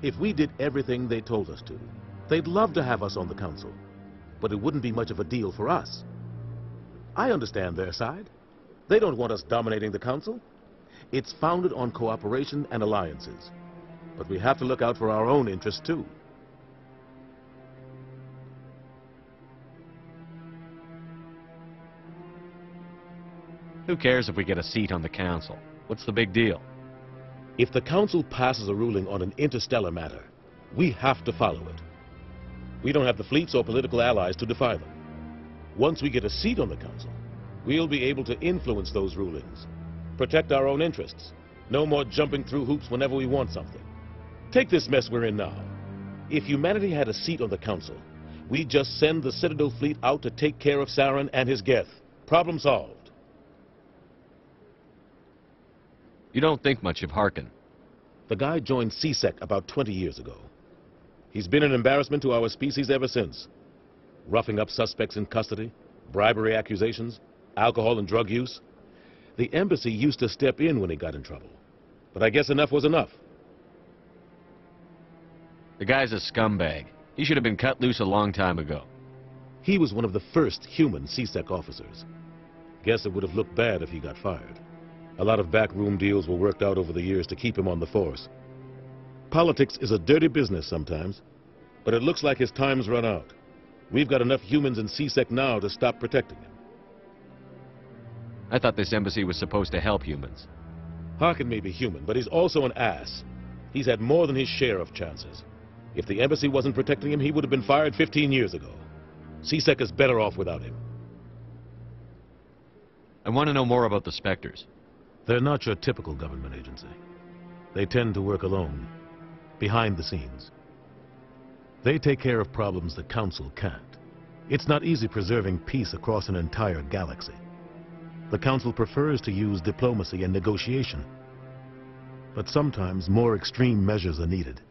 If we did everything they told us to, they'd love to have us on the council, but it wouldn't be much of a deal for us. I understand their side. They don't want us dominating the council. It's founded on cooperation and alliances. But we have to look out for our own interests, too. Who cares if we get a seat on the council? What's the big deal? If the council passes a ruling on an interstellar matter, we have to follow it. We don't have the fleets or political allies to defy them. Once we get a seat on the council, we'll be able to influence those rulings, protect our own interests. No more jumping through hoops whenever we want something. Take this mess we're in now. If humanity had a seat on the council, we'd just send the Citadel fleet out to take care of Saren and his Geth. Problem solved. You don't think much of Harkin. The guy joined C-Sec about 20 years ago. He's been an embarrassment to our species ever since. Roughing up suspects in custody, bribery accusations, alcohol and drug use. The embassy used to step in when he got in trouble. But I guess enough was enough. The guy's a scumbag. He should have been cut loose a long time ago. He was one of the first human C-Sec officers. Guess it would have looked bad if he got fired. A lot of backroom deals were worked out over the years to keep him on the force. Politics is a dirty business sometimes, but it looks like his time's run out. We've got enough humans in C-Sec now to stop protecting him. I thought this embassy was supposed to help humans. Harkin may be human, but he's also an ass. He's had more than his share of chances. If the embassy wasn't protecting him, he would have been fired 15 years ago. C-Sec is better off without him. I want to know more about the Spectres. They're not your typical government agency. They tend to work alone, behind the scenes. They take care of problems the Council can't. It's not easy preserving peace across an entire galaxy. The Council prefers to use diplomacy and negotiation. But sometimes more extreme measures are needed.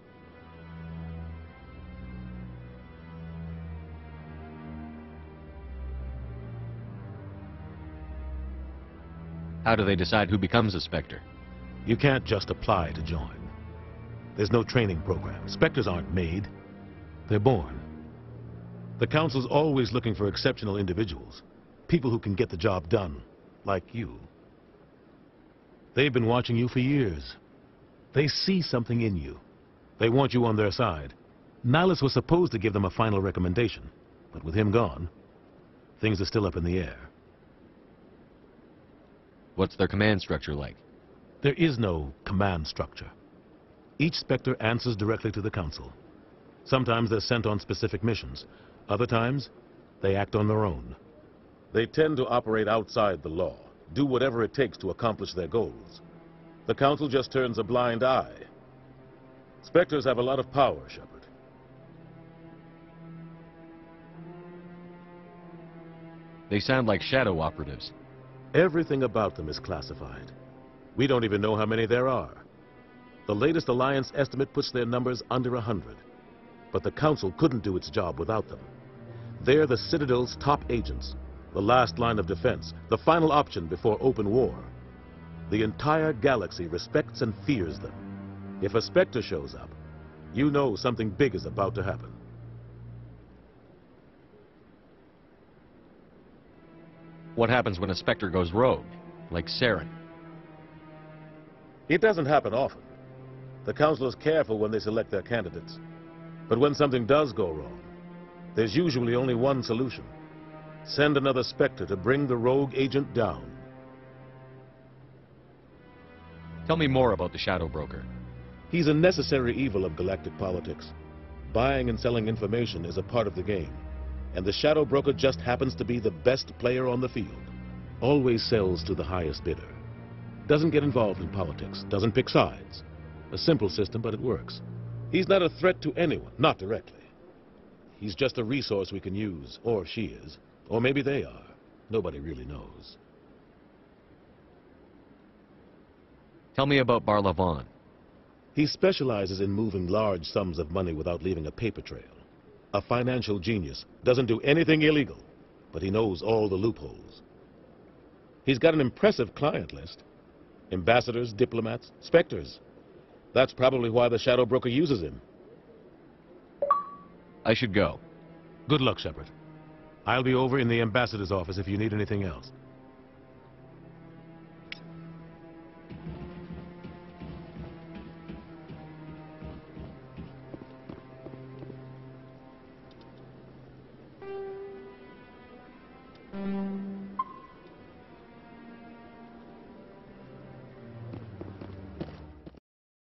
How do they decide who becomes a Spectre? You can't just apply to join. There's no training program. Spectres aren't made. They're born. The Council's always looking for exceptional individuals. People who can get the job done, like you. They've been watching you for years. They see something in you. They want you on their side. Nihilus was supposed to give them a final recommendation, but with him gone, things are still up in the air. What's their command structure like? There is no command structure. Each Spectre answers directly to the Council. Sometimes they're sent on specific missions. Other times, they act on their own. They tend to operate outside the law, do whatever it takes to accomplish their goals. The Council just turns a blind eye. Spectres have a lot of power, Shepard. They sound like shadow operatives. Everything about them is classified. We don't even know how many there are. The latest Alliance estimate puts their numbers under 100. But the Council couldn't do its job without them. They're the Citadel's top agents, the last line of defense, the final option before open war. The entire galaxy respects and fears them. If a Spectre shows up, you know something big is about to happen. What happens when a Spectre goes rogue, like Saren? It doesn't happen often. The Council is careful when they select their candidates. But when something does go wrong, there's usually only one solution. Send another Spectre to bring the rogue agent down. Tell me more about the Shadow Broker. He's a necessary evil of galactic politics. Buying and selling information is a part of the game. And the Shadow Broker just happens to be the best player on the field. Always sells to the highest bidder. Doesn't get involved in politics, doesn't pick sides. A simple system, but it works. He's not a threat to anyone, not directly. He's just a resource we can use, or she is. Or maybe they are. Nobody really knows. Tell me about Barla Von. He specializes in moving large sums of money without leaving a paper trail. A financial genius, doesn't do anything illegal, but he knows all the loopholes. He's got an impressive client list. Ambassadors, diplomats, Spectres. That's probably why the Shadow Broker uses him. I should go. Good luck, Shepard. I'll be over in the ambassador's office if you need anything else.